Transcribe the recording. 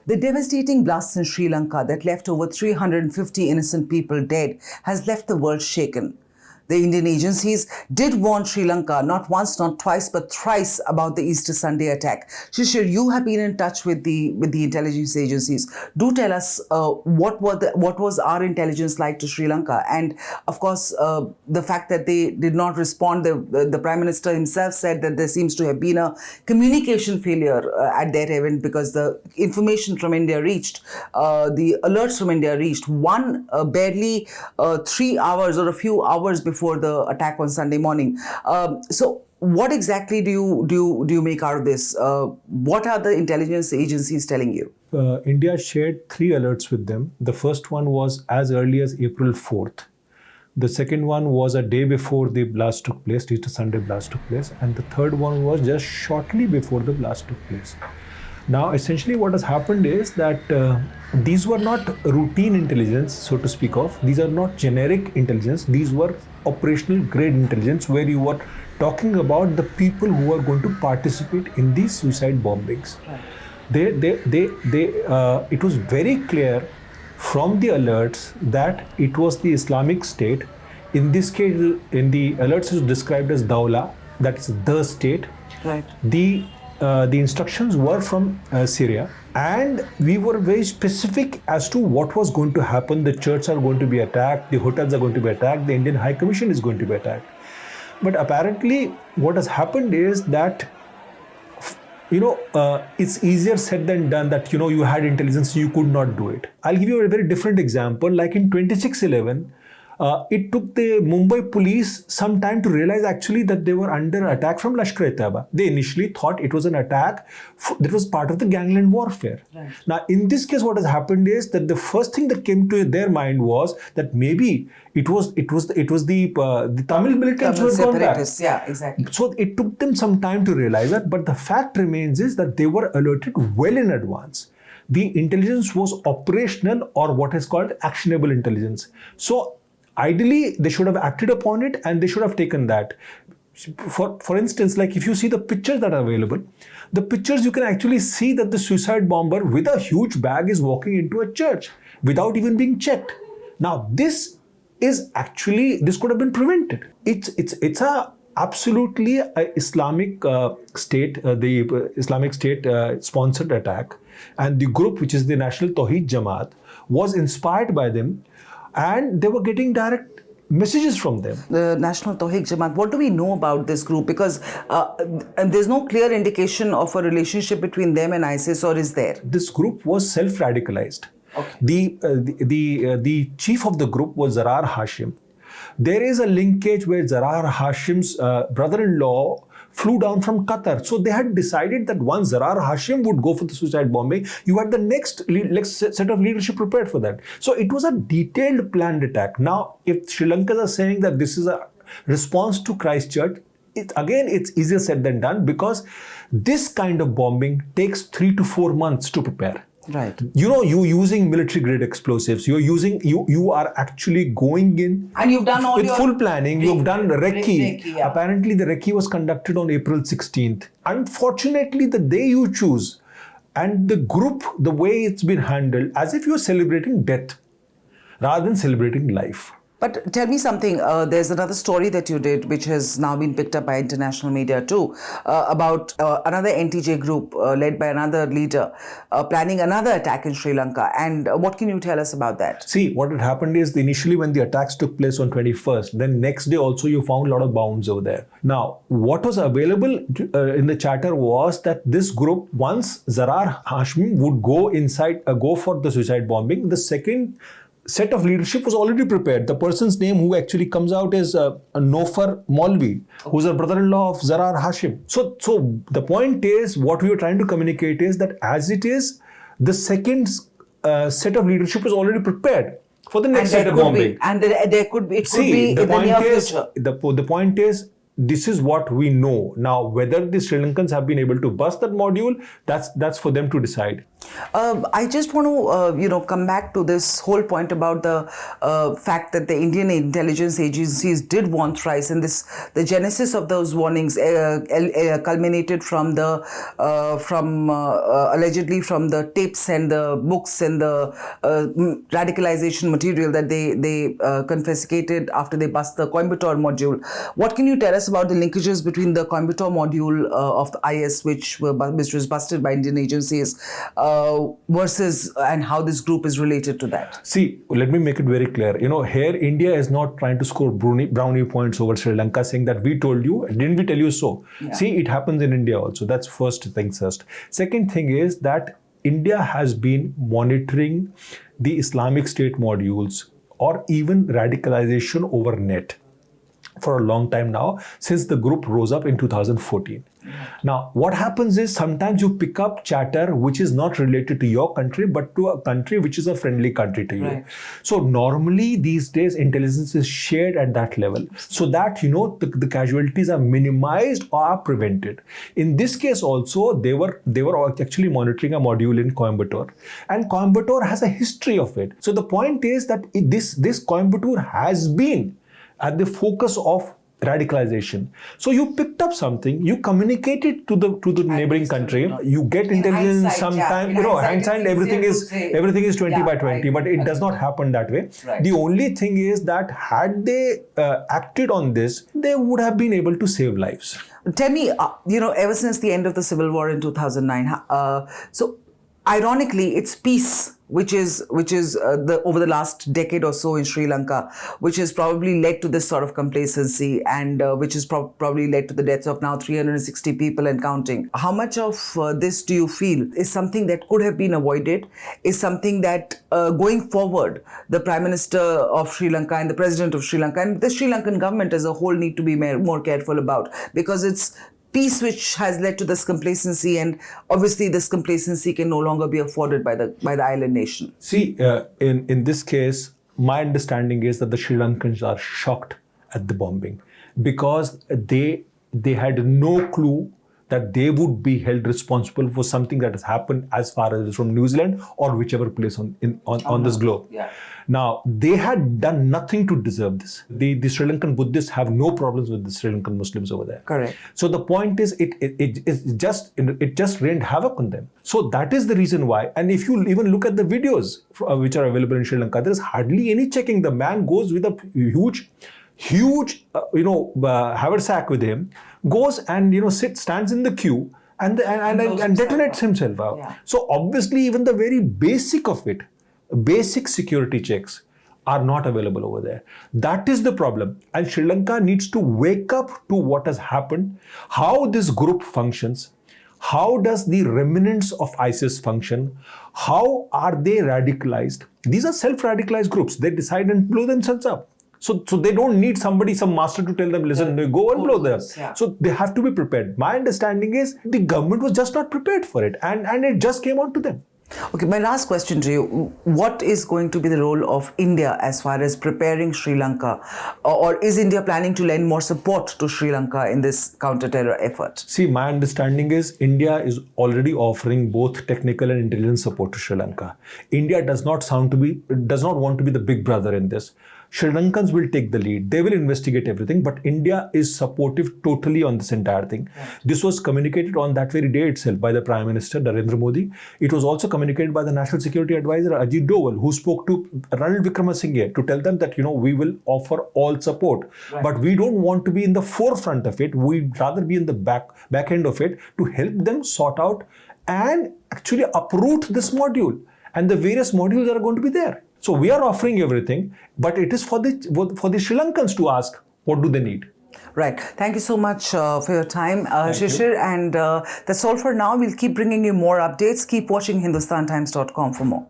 The devastating blasts in Sri Lanka that left over 350 innocent people dead has left the world shaken. The Indian agencies did warn Sri Lanka not once, not twice, but thrice about the Easter Sunday attack. Shishir, you have been in touch with the intelligence agencies. Do tell us what was our intelligence like to Sri Lanka, and of course the fact that they did not respond. The Prime Minister himself said that there seems to have been a communication failure at their event because the information from India reached, the alerts from India reached barely 3 hours or a few hours before the attack on Sunday morning. So what exactly do you make out of this? What are the intelligence agencies telling you? India shared 3 alerts with them. The first one was as early as April 4th. The second one was a day before the blast took place, Easter Sunday blast took place. And the third one was just shortly before the blast took place. Now, essentially what has happened is that these were not routine intelligence, so to speak of. These are not generic intelligence. These were operational grade intelligence where you were talking about the people who are going to participate in these suicide bombings. Right. It was very clear from the alerts that it was the Islamic State. In this case, in the alerts, it was described as Dawla, that is the state. Right. The instructions were from Syria, and we were very specific as to what was going to happen. The churches are going to be attacked, the hotels are going to be attacked, the Indian High Commission is going to be attacked. But apparently what has happened is that it's easier said than done that you had intelligence, you could not do it. I'll give you a very different example. Like in 26/11, it took the Mumbai police some time to realize actually that they were under attack from Lashkar-e-Taiba. They initially thought it was an attack that was part of the gangland warfare. Right. Now, in this case, what has happened is that the first thing that came to their mind was that maybe it was the Tamil militants who had gone back. Yeah, exactly. So it took them some time to realize that, but the fact remains is that they were alerted well in advance. The intelligence was operational, or what is called actionable intelligence. So ideally, they should have acted upon it and they should have taken that. For instance, like if you see the pictures that are available, the pictures you can actually see that the suicide bomber with a huge bag is walking into a church without even being checked. Now, this could have been prevented. It's a absolutely Islamic State, the Islamic State sponsored attack, and the group, which is the National Tawheed Jamaat, was inspired by them. And they were getting direct messages from them. The National Tawheed Jamaat, what do we know about this group? Because there's no clear indication of a relationship between them and ISIS, or is there? This group was self-radicalized. Okay. The chief of the group was Zahran Hasim. There is a linkage where Zahran Hasim's brother-in-law flew down from Qatar. So they had decided that once Zahran Hasim would go for the suicide bombing, you had the next set of leadership prepared for that. So it was a detailed planned attack. Now, if Sri Lankans are saying that this is a response to Christchurch, it's easier said than done, because this kind of bombing takes 3 to 4 months to prepare. Right. You're using military grade explosives. You are actually going in. And you've done all with your full planning. You've done recce. Yeah. Apparently the recce was conducted on April 16th. Unfortunately, the day you choose and the group, the way it's been handled, as if you're celebrating death rather than celebrating life. But tell me something, there's another story that you did, which has now been picked up by international media too, about another NTJ group led by another leader planning another attack in Sri Lanka. And what can you tell us about that? See, what had happened is initially when the attacks took place on 21st, then next day also you found a lot of bombs over there. Now, what was available in the chatter was that this group, once Zahran Hasim would go for the suicide bombing, the second set of leadership was already prepared. The person's name who actually comes out is Noufar Moulavi, who's a brother-in-law of Zahran Hasim. So the point is, what we were trying to communicate is that as it is, the second set of leadership is already prepared for the next set of bombing. It could be in the near future. The point is, this is what we know. Now, whether the Sri Lankans have been able to bust that module, that's for them to decide. I just want to, come back to this whole point about the fact that the Indian intelligence agencies did warn thrice, and the genesis of those warnings culminated from allegedly from the tapes and the books and the radicalization material that they confiscated after they bust the Coimbatore module. What can you tell us about the linkages between the Coimbatore module of the IS, which was busted by Indian agencies, versus and how this group is related to that? See, let me make it very clear. Here India is not trying to score brownie points over Sri Lanka, saying that we told you, didn't we tell you so? Yeah. See, it happens in India also. That's first thing first. Second thing is that India has been monitoring the Islamic State modules or even radicalization over net for a long time now, since the group rose up in 2014. Now, what happens is sometimes you pick up chatter which is not related to your country, but to a country which is a friendly country to you. Right. So normally these days intelligence is shared at that level so that, the casualties are minimized or are prevented. In this case also, they were actually monitoring a module in Coimbatore, and Coimbatore has a history of it. So the point is that this Coimbatore has been at the focus of radicalization. So you picked up something, you communicate it to the neighboring country, you get intelligence sometime, hindsight, everything is 20 by 20, right. But it does not happen that way. Right. The only thing is that had they acted on this, they would have been able to save lives. Tell me, ever since the end of the civil war in 2009, so ironically, it's peace which is over the last decade or so in Sri Lanka, which has probably led to this sort of complacency, and which has probably led to the deaths of now 360 people and counting. How much of this do you feel is something that could have been avoided, is something that going forward, the Prime Minister of Sri Lanka and the President of Sri Lanka and the Sri Lankan government as a whole need to be more careful about, because it's peace which has led to this complacency, and obviously this complacency can no longer be afforded by the island nation? See, in this case, my understanding is that the Sri Lankans are shocked at the bombing, because they had no clue that they would be held responsible for something that has happened as far as from New Zealand or whichever place on this globe. Yeah. Now, they had done nothing to deserve this. The Sri Lankan Buddhists have no problems with the Sri Lankan Muslims over there. Correct. So the point is, it just rained havoc on them. So that is the reason why. And if you even look at the videos which are available in Sri Lanka, there is hardly any checking. The man goes with a huge haversack with him, goes and stands in the queue and detonates himself out. Yeah. So obviously, even the very basic of it, basic security checks are not available over there. That is the problem. And Sri Lanka needs to wake up to what has happened, how this group functions, how does the remnants of ISIS function, how are they radicalized. These are self-radicalized groups. They decide and blow themselves up. So they don't need some master to tell them, listen, go and blow them. Yeah. So they have to be prepared. My understanding is the government was just not prepared for it, and it just came on to them. Okay, my last question to you. What is going to be the role of India as far as preparing Sri Lanka? Or is India planning to lend more support to Sri Lanka in this counter-terror effort? See, my understanding is India is already offering both technical and intelligence support to Sri Lanka. India does not want to be the big brother in this. Sri Lankans will take the lead. They will investigate everything, but India is supportive totally on this entire thing. Right. This was communicated on that very day itself by the Prime Minister, Narendra Modi. It was also communicated by the National Security Advisor, Ajit Doval, who spoke to Ranil Wickremesinghe to tell them that, we will offer all support. Right. But we don't want to be in the forefront of it. We'd rather be in the back end of it to help them sort out and actually uproot this module. And the various modules that are going to be there. So we are offering everything, but it is for the Sri Lankans to ask, what do they need? Right. Thank you so much for your time, Shishir. And that's all for now. We'll keep bringing you more updates. Keep watching HindustanTimes.com for more.